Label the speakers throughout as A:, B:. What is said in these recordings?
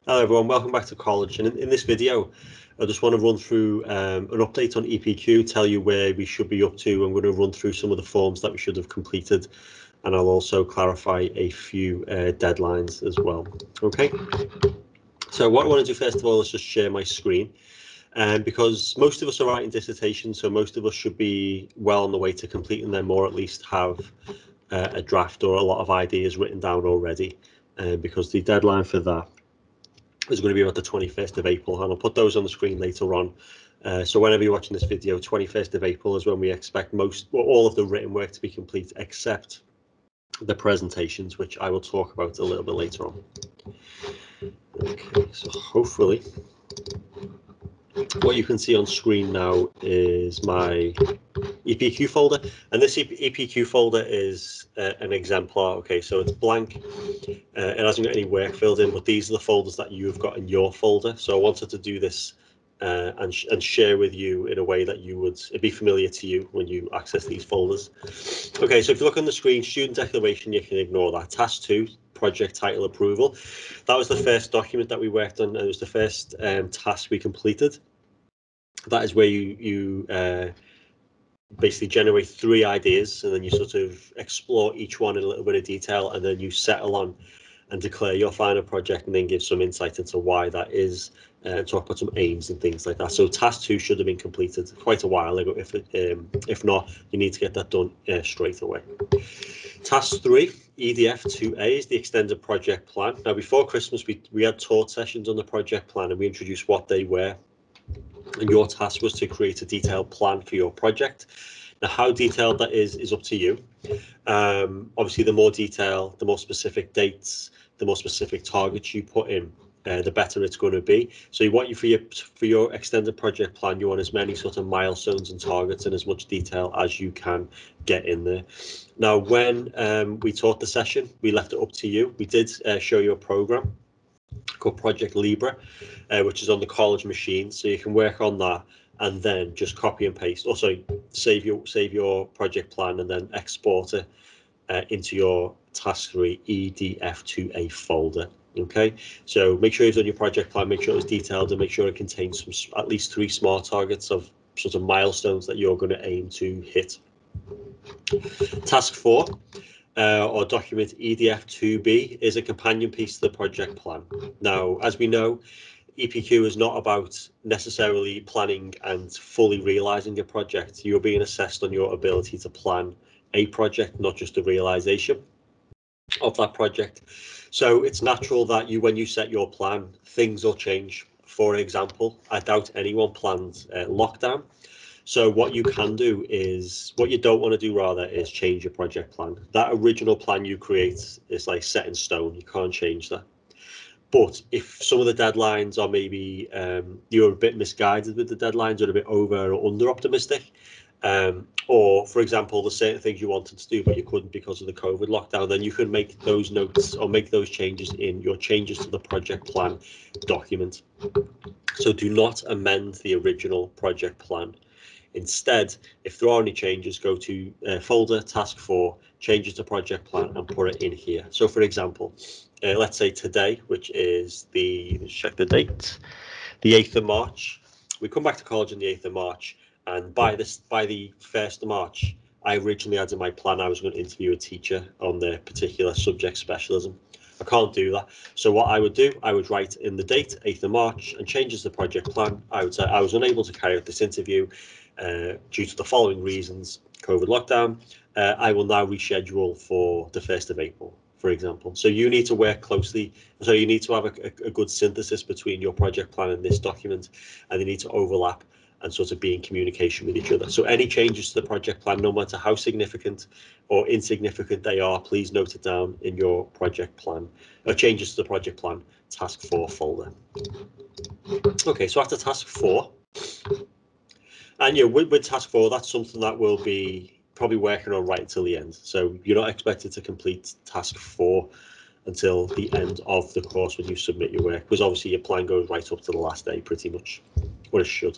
A: Hello everyone, welcome back to college. And in this video, I just want to run through an update on EPQ, tell you where we should be up to. I'm going to run through some of the forms that we should have completed, and I'll also clarify a few deadlines as well. Okay, so what I want to do first of all is just share my screen. Because most of us are writing dissertations, so most of us should be well on the way to completing them, or at least have a draft or a lot of ideas written down already, because the deadline for that is going to be about the 21st of April, and I'll put those on the screen later on. So whenever you're watching this video, 21st of April is when we expect all of the written work to be complete, except the presentations, which I will talk about a little bit later on. Okay, so hopefully what you can see on screen now is my EPQ folder, and this EPQ folder is an exemplar. Okay, so it's blank, it hasn't got any work filled in, but these are the folders that you've got in your folder. So I wanted to do this and share with you in a way that it'd be familiar to you when you access these folders. Okay, so if you look on the screen, student declaration, you can ignore that. Task 2, project title approval. That was the first document that we worked on, and it was the first task we completed. That is where you basically generate 3 ideas, and then you sort of explore each one in a little bit of detail, and then you settle on and declare your final project, and then give some insight into why that is, and talk about some aims and things like that. So task 2 should have been completed quite a while ago. If not, you need to get that done straight away. Task 3, EDF 2A, is the extended project plan. Now, before Christmas, we had taught sessions on the project plan, and we introduced what they were. And your task was to create a detailed plan for your project. Now, how detailed that is up to you. Obviously, the more detail, the more specific dates, the more specific targets you put in, the better it's going to be. So you want for your extended project plan, you want as many sort of milestones and targets and as much detail as you can get in there. Now, when we taught the session, we left it up to you. We did show you a program called Project Libra, which is on the college machine, so you can work on that and then just copy and paste. Also, save your project plan and then export it into your task 3 EDF2A folder. Okay, so make sure you've done your project plan, make sure it's detailed, and make sure it contains at least 3 small targets of sort of milestones that you're going to aim to hit. Task 4, or document EDF2B, is a companion piece to the project plan. Now, as we know, EPQ is not about necessarily planning and fully realizing a project. You're being assessed on your ability to plan a project, not just the realization of that project. So it's natural that when you set your plan, things will change. For example, I doubt anyone plans lockdown. So what you can do is, what you don't want to do rather, is change your project plan. That original plan you create is like set in stone. You can't change that. But if some of the deadlines are maybe you're a bit misguided with the deadlines, or a bit over or under optimistic, or for example, there's certain things you wanted to do but you couldn't because of the COVID lockdown, then you can make those notes or make those changes in your changes to the project plan document. So do not amend the original project plan. Instead, if there are any changes, go to folder, task 4, changes to project plan, and put it in here. So for example, let's say today, which is let's check the date, the 8th of March. We come back to college on the 8th of March, and by the 1st of March, I originally had in my plan I was going to interview a teacher on their particular subject specialism. I can't do that. So what I would do, I would write in the date, 8th of March, and changes the project plan. I would say I was unable to carry out this interview due to the following reasons: COVID lockdown. I will now reschedule for the 1st of April, for example. So you need to work closely. So you need to have a good synthesis between your project plan and this document, and they need to overlap and sort of be in communication with each other. So any changes to the project plan, no matter how significant or insignificant they are, please note it down in your project plan, or changes to the project plan, task 4 folder. Okay, so after task 4, and with task 4, that's something that we'll be probably working on right until the end. So you're not expected to complete task 4 until the end of the course when you submit your work, because obviously your plan goes right up to the last day pretty much, or it should.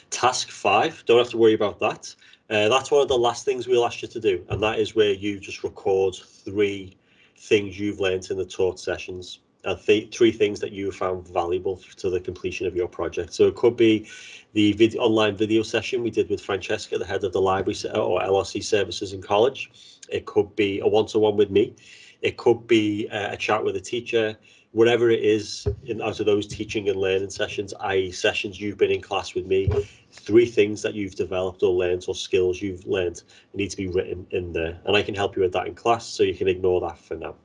A: Task 5, don't have to worry about that. That's one of the last things we'll ask you to do, and that is where you just record 3 things you've learned in the taught sessions. three things that you found valuable to the completion of your project. So it could be the online video session we did with Francesca, the head of the library or LRC services in college. It could be a one-to-one with me. It could be a chat with a teacher. Whatever it is out of those teaching and learning sessions, i.e. sessions you've been in class with me, three things that you've developed or learned or skills you've learned need to be written in there. And I can help you with that in class, so you can ignore that for now.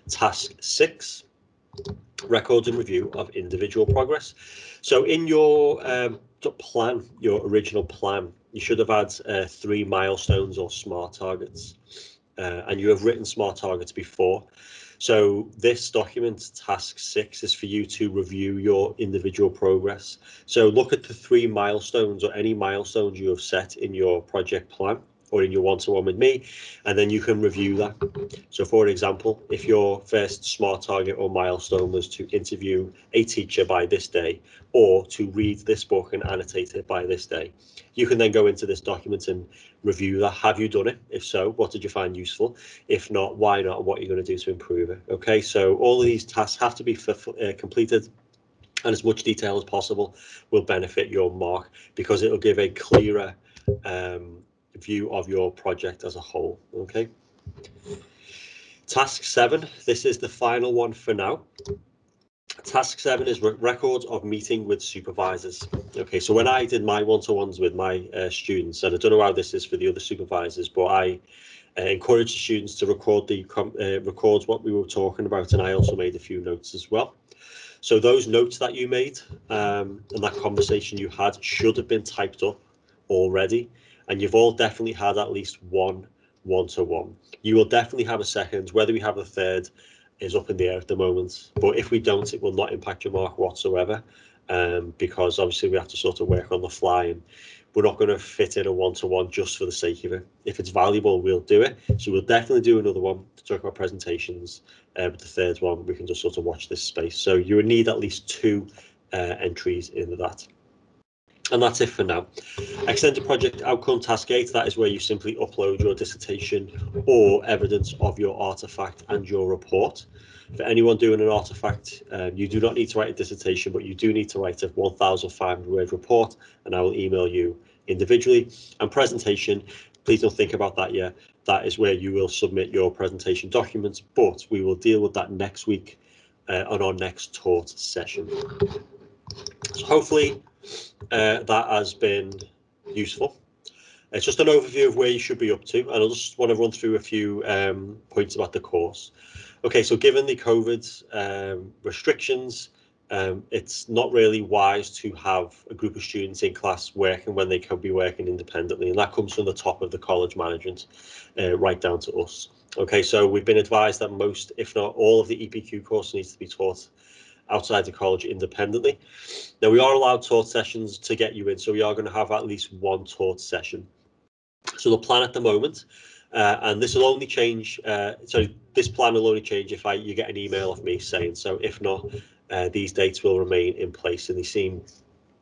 A: Task 6, records and review of individual progress. So in your plan, your original plan, you should have had 3 milestones or SMART targets. And you have written SMART targets before. So this document, task 6, is for you to review your individual progress. So look at the 3 milestones or any milestones you have set in your project plan or in your one-to-one with me, and then you can review that. So for example, if your first SMART target or milestone was to interview a teacher by this day, or to read this book and annotate it by this day, you can then go into this document and review that. Have you done it? If so, what did you find useful? If not, why not? And what are you going to do to improve it? Okay, so all of these tasks have to be completed, and as much detail as possible will benefit your mark, because it will give a clearer view of your project as a whole. Okay. Task 7, this is the final one for now. Task 7 is records of meeting with supervisors. Okay, so when I did my one-to-ones with my students, and I don't know how this is for the other supervisors, but I encouraged the students to record records what we were talking about, and I also made a few notes as well. So those notes that you made and that conversation you had should have been typed up already, and you've all definitely had at least one-to-one. You will definitely have a second. Whether we have a third is up in the air at the moment, but if we don't, it will not impact your mark whatsoever, because obviously we have to sort of work on the fly, and we're not going to fit in a one-to-one just for the sake of it. If it's valuable, we'll do it. So we'll definitely do another one to talk about presentations, but the third one, we can just sort of watch this space. So you would need at least 2 entries into that. And that's it for now. Extended project outcome, task 8, that is where you simply upload your dissertation or evidence of your artifact and your report. For anyone doing an artifact, you do not need to write a dissertation, but you do need to write a 1,500 word report, and I will email you individually. And presentation, please don't think about that yet. That is where you will submit your presentation documents, but we will deal with that next week on our next taught session. So hopefully that has been useful. It's just an overview of where you should be up to, and I just want to run through a few points about the course. Okay, so given the COVID restrictions, it's not really wise to have a group of students in class working when they could be working independently, and that comes from the top of the college management right down to us. Okay, so we've been advised that most, if not all, of the EPQ course needs to be taught outside the college independently. Now, we are allowed taught sessions to get you in, so we are going to have at least 1 taught session. So the plan at the moment, and this will only change, this plan will only change if you get an email of me saying so. If not, these dates will remain in place, and they seem,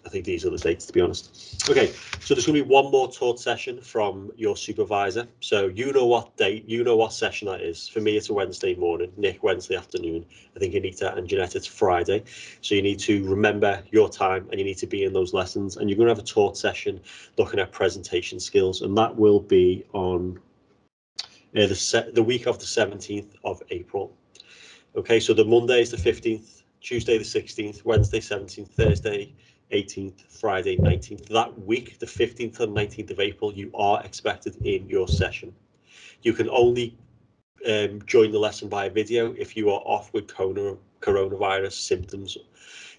A: I think these are the dates, to be honest. Okay, so there's going to be 1 more taught session from your supervisor. So you know what date, you know what session that is. For me, it's a Wednesday morning, Nick, Wednesday afternoon. I think Anita and Jeanette, it's Friday. So you need to remember your time, and you need to be in those lessons. And you're going to have a taught session looking at presentation skills, and that will be on the week of the 17th of April. Okay, so the Monday is the 15th, Tuesday the 16th, Wednesday 17th, Thursday 18th, Friday 19th. That week, the 15th and 19th of April, you are expected in your session. You can only join the lesson via video if you are off with coronavirus symptoms.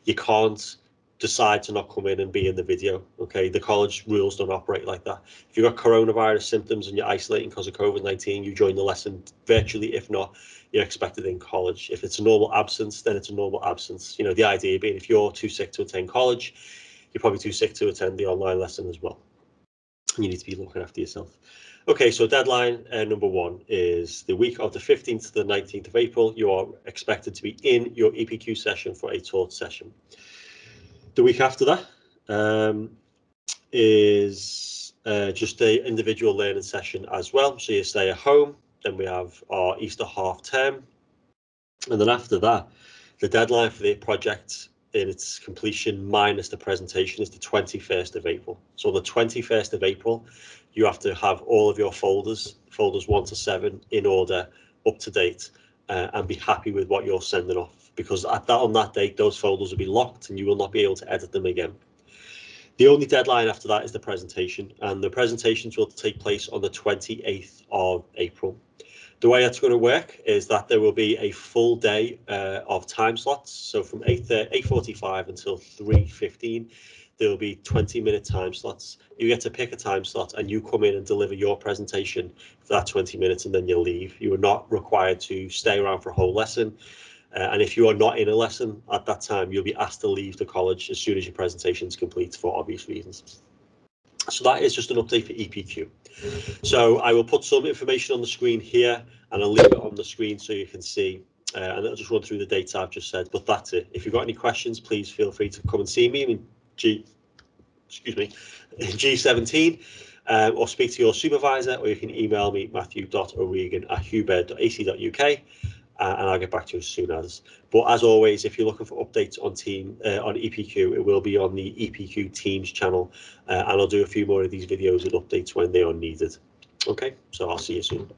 A: You can't decide to not come in and be in the video. Okay, the college rules don't operate like that. If you've got coronavirus symptoms and you're isolating because of COVID-19, you join the lesson virtually. If not, you're expected in college. If it's a normal absence, then it's a normal absence. You know, the idea being if you're too sick to attend college, you're probably too sick to attend the online lesson as well. You need to be looking after yourself. Okay, so deadline number 1 is the week of the 15th to the 19th of April. You are expected to be in your EPQ session for a taught session. The week after that is just a individual learning session as well. So you stay at home. Then we have our Easter half term, and then after that, The deadline for the project in its completion minus the presentation is the 21st of April. So the 21st of April, you have to have all of your folders 1 to 7 in order, up to date, and be happy with what you're sending off, because on that date, those folders will be locked and you will not be able to edit them again. The only deadline after that is the presentation, and the presentations will take place on the 28th of April. The way that's going to work is that there will be a full day of time slots. So from 8:45 until 3:15, there will be 20-minute time slots. You get to pick a time slot and you come in and deliver your presentation for that 20 minutes, and then you'll leave. You are not required to stay around for a whole lesson. And if you are not in a lesson at that time, you'll be asked to leave the college as soon as your presentation is complete, for obvious reasons. So that is just an update for EPQ. So I will put some information on the screen here, and I'll leave it on the screen so you can see, and I'll just run through the data I've just said, but that's it. If you've got any questions, please feel free to come and see me in G17, or speak to your supervisor, or you can email me, matthew.o'regan@hubed.ac.uk, and I'll get back to you as soon as. But as always, if you're looking for updates on on EPQ, it will be on the EPQ Teams channel, and I'll do a few more of these videos with updates when they are needed. Okay, so I'll see you soon.